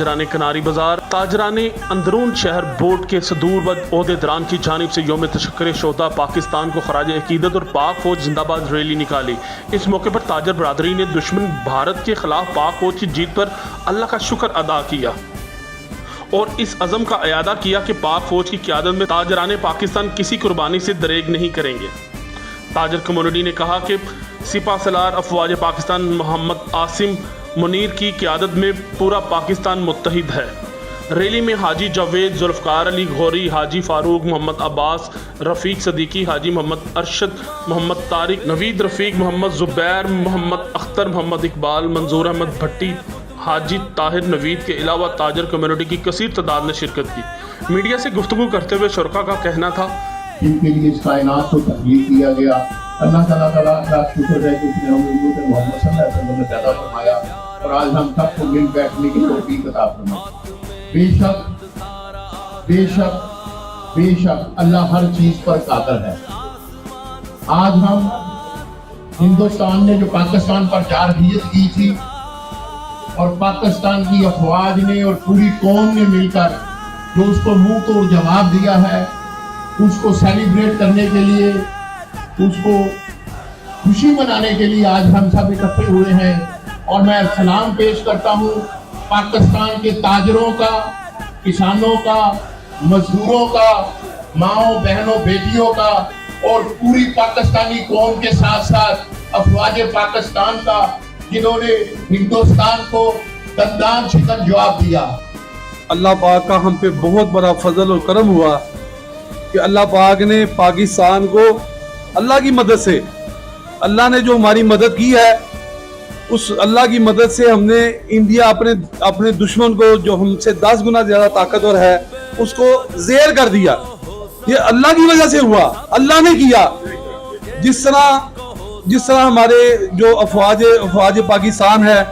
تاجران کناری بازار تاجران اندرون شہر بورڈ کے صدور و عہدیداران کی جانب سے یوم تشکر شہداء پاکستان کو خراج عقیدت اور پاک فوج زندہ باد ریلی نکالی۔ اس موقع پر تاجر برادری نے دشمن بھارت کے خلاف پاک فوج کی جیت پر اللہ کا شکر ادا کیا اور اس عزم کا اعادہ کیا کہ پاک فوج کی قیادت میں تاجران پاکستان کسی قربانی سے دریغ نہیں کریں گے۔ تاجر کمیونٹی نے کہا کہ سپہ سالار افواج پاکستان محمد عاصم منیر کی قیادت میں پورا پاکستان متحد ہے۔ ریلی میں حاجی جاوید، ذوالفقار علی غوری، حاجی فاروق، محمد عباس، رفیق صدیقی، حاجی محمد ارشد، محمد طارق، نوید رفیق، محمد زبیر، محمد اختر، محمد اقبال، منظور احمد بھٹی، حاجی طاہر نوید کے علاوہ تاجر کمیونٹی کی کثیر تعداد نے شرکت کی۔ میڈیا سے گفتگو کرتے ہوئے شرکا کا کہنا تھا جن کے لیے اس کائنات کو تخلیق کیا گیا، اللہ تعالیٰ کا شکر ہے کہ اس نے ہمیں حضور محمد صلی اللہ علیہ وسلم نے پیدا فرمایا اور آج ہم سب کو مل بیٹھنے کی توفیق عطا فرمائی۔ بے شک اللہ ہر چیز پر قادر ہے۔ آج ہم ہندوستان نے جو پاکستان پر جارحیت کی تھی اور پاکستان کی افواج نے اور پوری قوم نے مل کر جو اس کو منہ توڑ جواب دیا ہے، اس کو سیلیبریٹ کرنے کے لیے، اس کو خوشی منانے کے لیے آج ہم سب اکٹھے ہوئے ہیں اور میں سلام پیش کرتا ہوں پاکستان کے تاجروں کا، کسانوں کا، مزدوروں کا، ماؤں بہنوں بیٹیوں کا اور پوری پاکستانی قوم کے ساتھ ساتھ افواج پاکستان کا، جنہوں نے ہندوستان کو دندان شکن جواب دیا۔ اللہ پاک کا ہم پہ بہت بڑا فضل اور کرم ہوا کہ اللہ پاک نے پاکستان کو اللہ کی مدد سے، اللہ نے جو ہماری مدد کی ہے، اس اللہ کی مدد سے ہم نے انڈیا اپنے دشمن کو جو ہم سے 10 گنا زیادہ طاقتور ہے اس کو زیر کر دیا۔ یہ اللہ کی وجہ سے ہوا، اللہ نے کیا۔ جس طرح ہمارے جو افواج پاکستان ہے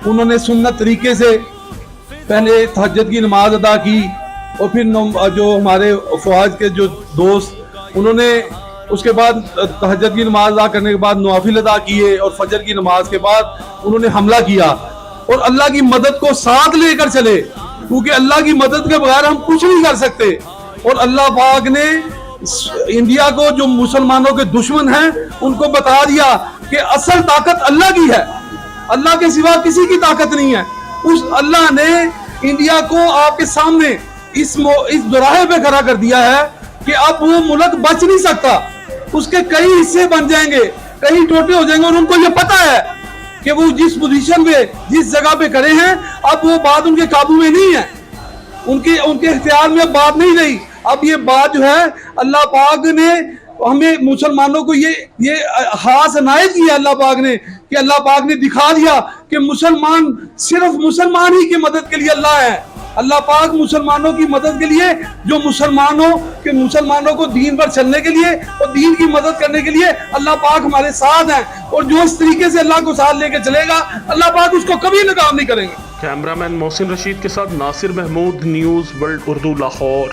انہوں نے سنت طریقے سے پہلے تہجد کی نماز ادا کی اور پھر جو ہمارے افواج کے جو دوست انہوں نے اس کے بعد تہجد کی نماز ادا کرنے کے بعد نوافل ادا کیے اور فجر کی نماز کے بعد انہوں نے حملہ کیا اور اللہ کی مدد کو ساتھ لے کر چلے، کیونکہ اللہ کی مدد کے بغیر ہم کچھ نہیں کر سکتے۔ اور اللہ پاک نے انڈیا کو جو مسلمانوں کے دشمن ہیں ان کو بتا دیا کہ اصل طاقت اللہ کی ہے، اللہ کے سوا کسی کی طاقت نہیں ہے۔ اس اللہ نے انڈیا کو آپ کے سامنے اس دوراہے پہ کھڑا کر دیا ہے کہ اب وہ ملک بچ نہیں سکتا، اس کے کئی حصے بن جائیں گے، کئی ٹوٹے ہو جائیں گے اور ان کو یہ پتا ہے کہ وہ جس پوزیشن پہ جس جگہ پہ کھڑے ہیں اب وہ بات ان کے قابو میں نہیں ہے، ان کے اختیار میں اب بات نہیں رہی۔ اب یہ بات جو ہے اللہ پاک نے ہمیں مسلمانوں کو یہ خاص عنایت کی ہے اللہ پاک نے، کہ اللہ پاک نے دکھا دیا کہ مسلمان صرف مسلمان ہی کی مدد کے لیے اللہ ہے۔ اللہ پاک مسلمانوں کی مدد کے لیے، جو مسلمانوں کو دین پر چلنے کے لیے اور دین کی مدد کرنے کے لیے اللہ پاک ہمارے ساتھ ہیں، اور جو اس طریقے سے اللہ کو ساتھ لے کے چلے گا اللہ پاک اس کو کبھی ناکام نہیں کریں گے۔ کیمرہ مین محسن رشید کے ساتھ ناصر محمود، نیوز ورلڈ اردو، لاہور۔